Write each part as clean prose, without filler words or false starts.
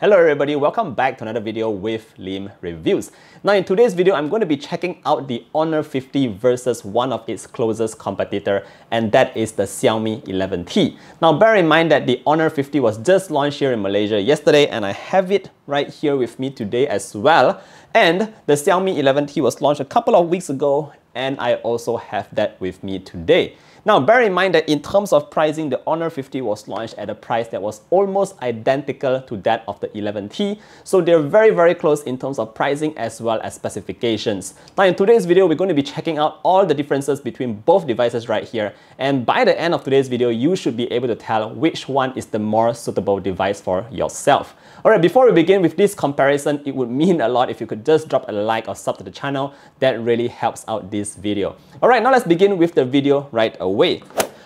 Hello everybody, welcome back to another video with Lim Reviews. Now in today's video, I'm going to be checking out the Honor 50 versus one of its closest competitor, and that is the Xiaomi 11T. Now bear in mind that the Honor 50 was just launched here in Malaysia yesterday, and I have it right here with me today as well. And the Xiaomi 11T was launched a couple of weeks ago, and I also have that with me today. Now, bear in mind that in terms of pricing, the Honor 50 was launched at a price that was almost identical to that of the 11T. So they're very close in terms of pricing as well as specifications. Now, in today's video, we're going to be checking out all the differences between both devices right here. And by the end of today's video, you should be able to tell which one is the more suitable device for yourself. Alright, before we begin with this comparison, it would mean a lot if you could just drop a like or sub to the channel. That really helps out this video. Alright, now let's begin with the video right away.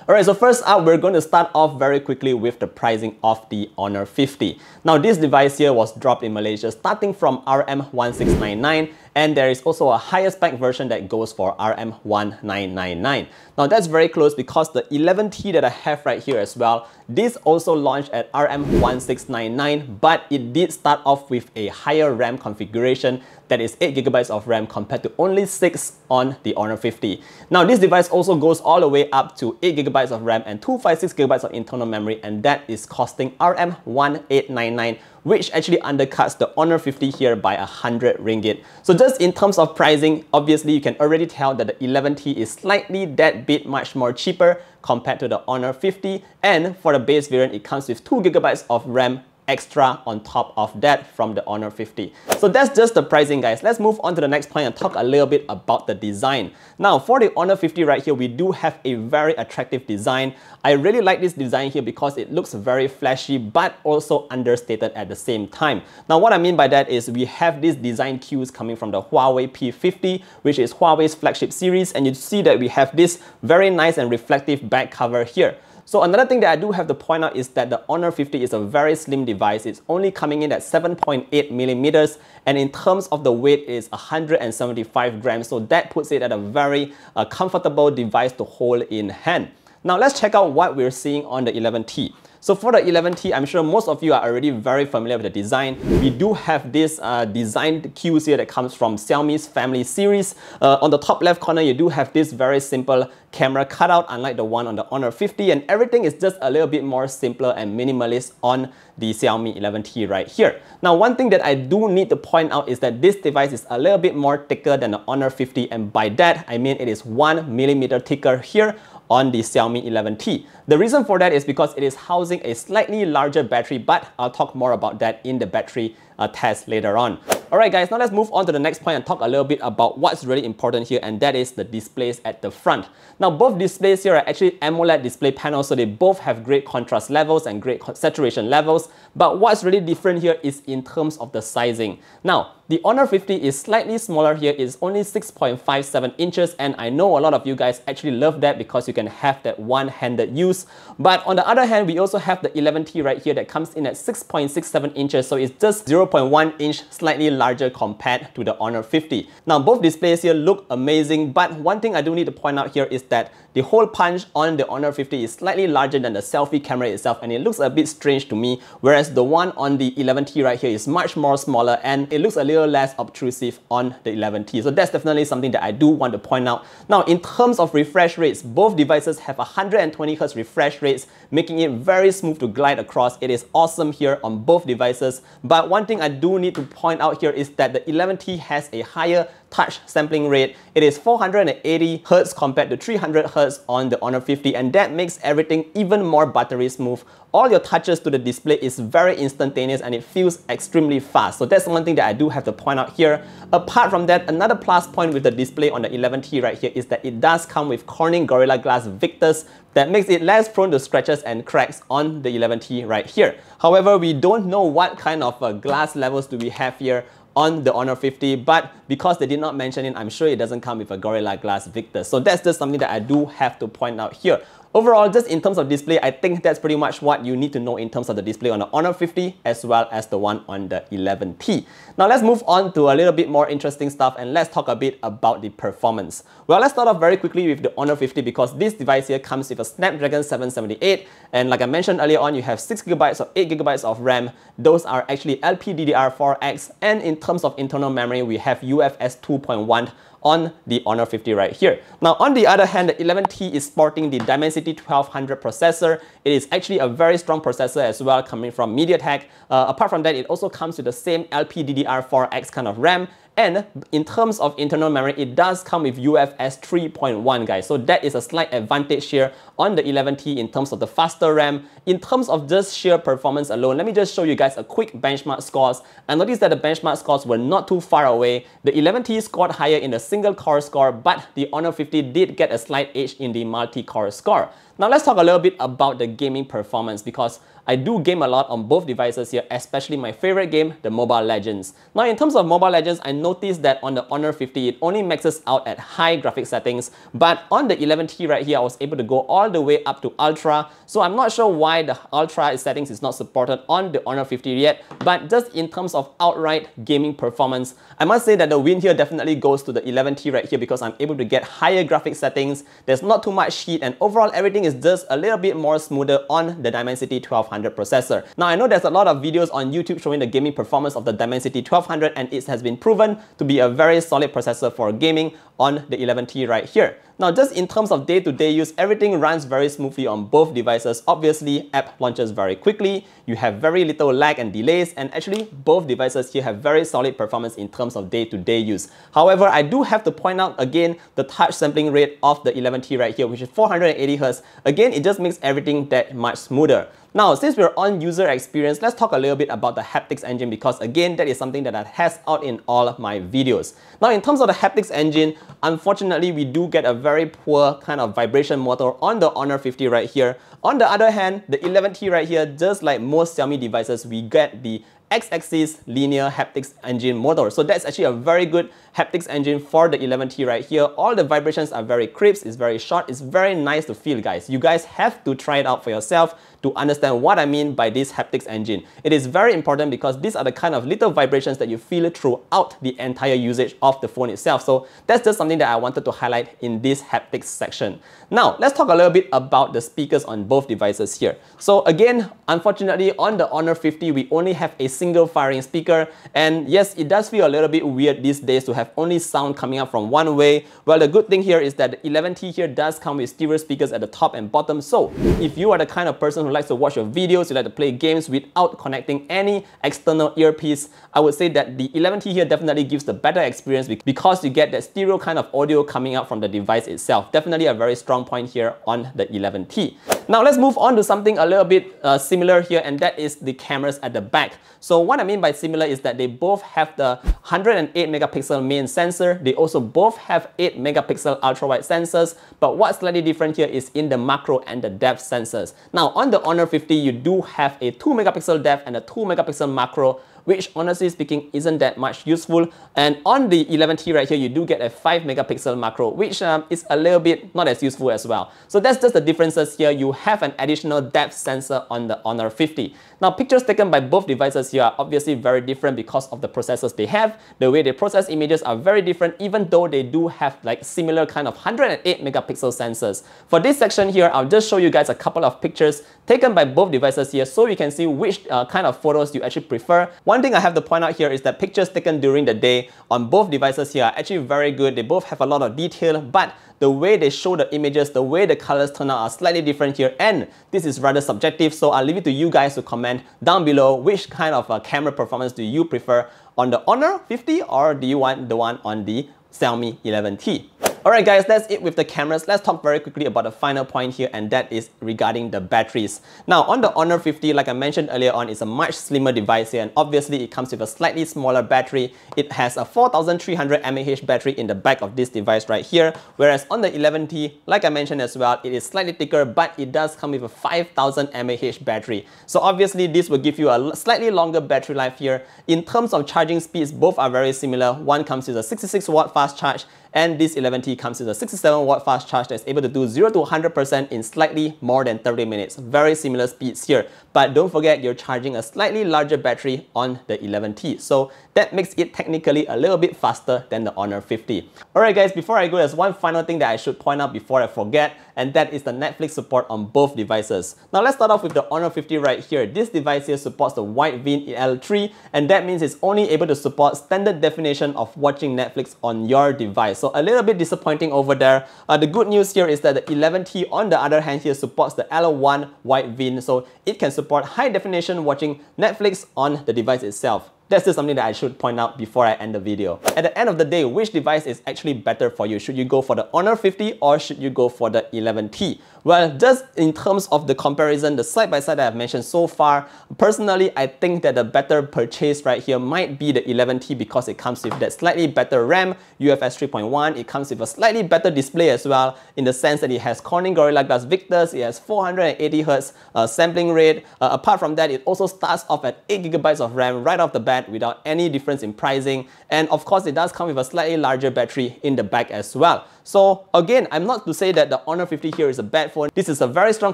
Alright, so first up, we're going to start off very quickly with the pricing of the Honor 50. Now, this device here was dropped in Malaysia starting from RM1699, and there is also a higher spec version that goes for RM1999. Now, that's very close because the 11T that I have right here as well, this also launched at RM1699, but it did start off with a higher RAM configuration that is 8GB of RAM compared to only 6 on the Honor 50. Now, this device also goes all the way up to 8GB of RAM and 256GB of internal memory, and that is costing RM1899, which actually undercuts the Honor 50 here by 100 ringgit. So just in terms of pricing, obviously you can already tell that the 11T is slightly that bit much more cheaper compared to the Honor 50, and for the base variant, it comes with 2GB of RAM extra on top of that from the Honor 50. So that's just the pricing, guys. Let's move on to the next point and talk a little bit about the design. Now, for the Honor 50 right here, we do have a very attractive design. I really like this design here because it looks very flashy but also understated at the same time. Now, what I mean by that is we have these design cues coming from the Huawei P50, which is Huawei's flagship series, and you see that we have this very nice and reflective back cover here. So another thing that I do have to point out is that the Honor 50 is a very slim device. It's only coming in at 7.8mm, and in terms of the weight, it's 175 grams. So that puts it at a very comfortable device to hold in hand. Now let's check out what we're seeing on the 11T. So for the 11T, I'm sure most of you are already very familiar with the design. We do have this design cues here that comes from Xiaomi's family series. On the top left corner, you do have this very simple camera cutout, unlike the one on the Honor 50, and everything is just a little bit more simpler and minimalist on the Xiaomi 11T right here. Now, one thing that I do need to point out is that this device is a little bit more thicker than the Honor 50, and by that, I mean it is 1mm thicker here on the Xiaomi 11T. The reason for that is because it is housing a slightly larger battery, but I'll talk more about that in the battery test later on. Alright guys, now let's move on to the next point and talk a little bit about what's really important here, and that is the displays at the front. Now, both displays here are actually AMOLED display panels, so they both have great contrast levels and great saturation levels, but what's really different here is in terms of the sizing. Now, the Honor 50 is slightly smaller here. It's only 6.57 inches, and I know a lot of you guys actually love that because you can have that one-handed use. But on the other hand, we also have the 11T right here that comes in at 6.67 inches, so it's just 0.1 inch slightly larger compared to the Honor 50. Now, both displays here look amazing, but one thing I do need to point out here is that the hole punch on the Honor 50 is slightly larger than the selfie camera itself, and it looks a bit strange to me, whereas the one on the 11T right here is much more smaller and it looks a little less obtrusive on the 11T. So that's definitely something that I do want to point out. Now, in terms of refresh rates, both devices have 120Hz refresh rates, making it very smooth to glide across. It is awesome here on both devices, but one thing I do need to point out here is that the 11T has a higher touch sampling rate. It is 480Hz compared to 300Hz on the Honor 50, and that makes everything even more buttery smooth. All your touches to the display is very instantaneous and it feels extremely fast. So that's one thing that I do have to point out here. Apart from that, another plus point with the display on the 11T right here is that it does come with Corning Gorilla Glass Victus that makes it less prone to scratches and cracks on the 11T right here. However, we don't know what kind of glass levels do we have here on the Honor 50, but because they did not mention it, I'm sure it doesn't come with a Gorilla Glass Victus. So that's just something that I do have to point out here. Overall, just in terms of display, I think that's pretty much what you need to know in terms of the display on the Honor 50 as well as the one on the 11T. Now let's move on to a little bit more interesting stuff and let's talk a bit about the performance. Well, let's start off very quickly with the Honor 50 because this device here comes with a Snapdragon 778, and like I mentioned earlier on, you have 6GB or 8GB of RAM. Those are actually LPDDR4X, and in terms of internal memory, we have UFS 2.1 on the Honor 50 right here. Now, on the other hand, the 11T is sporting the Dimensity 1200 processor. It is actually a very strong processor as well, coming from MediaTek. Apart from that, it also comes with the same LPDDR4X kind of RAM. And in terms of internal memory, it does come with UFS 3.1, guys. So that is a slight advantage here on the 11T in terms of the faster RAM. In terms of just sheer performance alone, let me just show you guys a quick benchmark scores. I noticed that the benchmark scores were not too far away. The 11T scored higher in the single core score, but the Honor 50 did get a slight edge in the multi-core score. Now let's talk a little bit about the gaming performance because I do game a lot on both devices here, especially my favorite game, the Mobile Legends. Now in terms of Mobile Legends, I noticed that on the Honor 50, it only maxes out at high graphic settings, but on the 11T right here, I was able to go all the way up to Ultra. So I'm not sure why the Ultra settings is not supported on the Honor 50 yet, but just in terms of outright gaming performance, I must say that the win here definitely goes to the 11T right here because I'm able to get higher graphic settings. There's not too much heat, and overall everything is just a little bit more smoother on the Dimensity 1200 processor. Now I know there's a lot of videos on YouTube showing the gaming performance of the Dimensity 1200, and it has been proven to be a very solid processor for gaming on the 11T right here. Now just in terms of day-to-day use, everything runs very smoothly on both devices. Obviously, app launches very quickly, you have very little lag and delays, and actually both devices here have very solid performance in terms of day-to-day use. However, I do have to point out again the touch sampling rate of the 11T right here, which is 480Hz. Again, it just makes everything that much smoother. Now, since we're on user experience, let's talk a little bit about the haptics engine because again, that is something that I test out in all of my videos. Now, in terms of the haptics engine, unfortunately, we do get a very poor kind of vibration motor on the Honor 50 right here. On the other hand, the 11T right here, just like most Xiaomi devices, we get the X-axis linear haptics engine motor. So that's actually a very good haptics engine for the 11T right here. All the vibrations are very crisp, it's very short, it's very nice to feel, guys. You guys have to try it out for yourself to understand what I mean by this haptics engine. It is very important because these are the kind of little vibrations that you feel throughout the entire usage of the phone itself. So that's just something that I wanted to highlight in this haptics section. Now, let's talk a little bit about the speakers on both devices here. So again, unfortunately, on the Honor 50, we only have a single firing speaker. And yes, it does feel a little bit weird these days to have only sound coming up from one way. Well, the good thing here is that the 11T here does come with stereo speakers at the top and bottom. So if you are the kind of person who likes to watch your videos, you like to play games without connecting any external earpiece, I would say that the 11T here definitely gives the better experience because you get that stereo kind of audio coming out from the device itself. Definitely a very strong point here on the 11T. Now let's move on to something a little bit similar here, and that is the cameras at the back. So what I mean by similar is that they both have the 108 megapixel main sensor. They also both have 8 megapixel ultra-wide sensors, but what's slightly different here is in the macro and the depth sensors. Now on the Honor 50, you do have a 2 megapixel depth and a 2 megapixel macro, which honestly speaking isn't that much useful. And on the 11T right here, you do get a 5 megapixel macro, which is a little bit not as useful as well. So that's just the differences here. You have an additional depth sensor on the Honor 50. Now, pictures taken by both devices here are obviously very different because of the processors they have. The way they process images are very different, even though they do have like similar kind of 108 megapixel sensors. For this section here, I'll just show you guys a couple of pictures taken by both devices here so you can see which kind of photos you actually prefer. One thing I have to point out here is that pictures taken during the day on both devices here are actually very good. They both have a lot of detail, but the way they show the images, the way the colors turn out are slightly different here, and this is rather subjective, so I'll leave it to you guys to comment down below which kind of camera performance do you prefer on the Honor 50, or do you want the one on the Xiaomi 11T. Alright guys, that's it with the cameras. Let's talk very quickly about the final point here, and that is regarding the batteries. Now on the Honor 50, like I mentioned earlier on, it's a much slimmer device here, and obviously it comes with a slightly smaller battery. It has a 4300 mAh battery in the back of this device right here, whereas on the 11T, like I mentioned as well, it is slightly thicker, but it does come with a 5000 mAh battery. So obviously this will give you a slightly longer battery life here. In terms of charging speeds, both are very similar. One comes with a 66 watt fast charge, And this 11T comes with a 67 watt fast charge that's able to do 0 to 100% in slightly more than 30 minutes. Very similar speeds here. But don't forget, you're charging a slightly larger battery on the 11T. So that makes it technically a little bit faster than the Honor 50. Alright guys, before I go, there's one final thing that I should point out before I forget, and that is the Netflix support on both devices. Now let's start off with the Honor 50 right here. This device here supports the Wideview L3, and that means it's only able to support standard definition of watching Netflix on your device. So a little bit disappointing over there. The good news here is that the 11T on the other hand here supports the L1 Wideview, so it can support high definition watching Netflix on the device itself. That's just something that I should point out before I end the video. At the end of the day, which device is actually better for you? Should you go for the Honor 50 or should you go for the 11T? Well, just in terms of the comparison, the side-by-side that I've mentioned so far, personally, I think that the better purchase right here might be the 11T because it comes with that slightly better RAM, UFS 3.1. It comes with a slightly better display as well, in the sense that it has Corning Gorilla Glass Victus, it has 480Hz sampling rate. Apart from that, it also starts off at 8GB of RAM right off the bat without any difference in pricing. And of course, it does come with a slightly larger battery in the back as well. So again, I'm not to say that the Honor 50 here is a bad phone. This is a very strong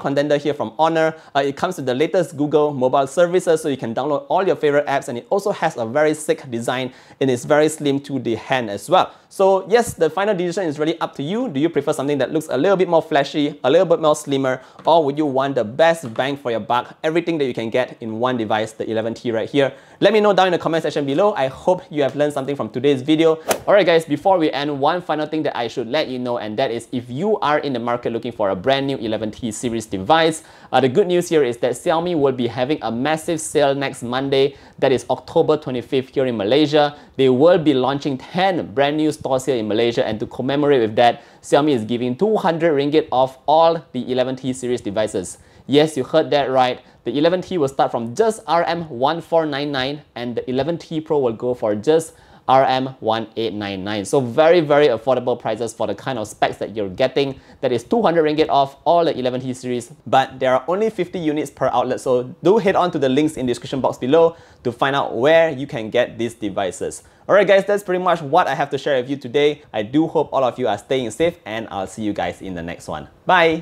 contender here from Honor. It comes with the latest Google mobile services, so you can download all your favorite apps, and it also has a very sleek design and it's very slim to the hand as well. So yes, the final decision is really up to you. Do you prefer something that looks a little bit more flashy, a little bit more slimmer, or would you want the best bang for your buck, everything that you can get in one device, the 11T right here? Let me know down in the comment section below. I hope you have learned something from today's video. Alright guys, before we end, one final thing that I should let you know, and that is if you are in the market looking for a brand new 11T series device, the good news here is that Xiaomi will be having a massive sale next Monday, that is October 25th here in Malaysia. They will be launching 10 brand new stores here in Malaysia, and to commemorate with that, Xiaomi is giving 200 ringgit off all the 11T series devices. Yes, you heard that right. The 11T will start from just RM1499 and the 11T Pro will go for just RM1899. So very, very affordable prices for the kind of specs that you're getting. That is 200 ringgit off all the 11T series, but there are only 50 units per outlet, so do head on to the links in the description box below to find out where you can get these devices. Alright guys, that's pretty much what I have to share with you today. I do hope all of you are staying safe, and I'll see you guys in the next one. Bye!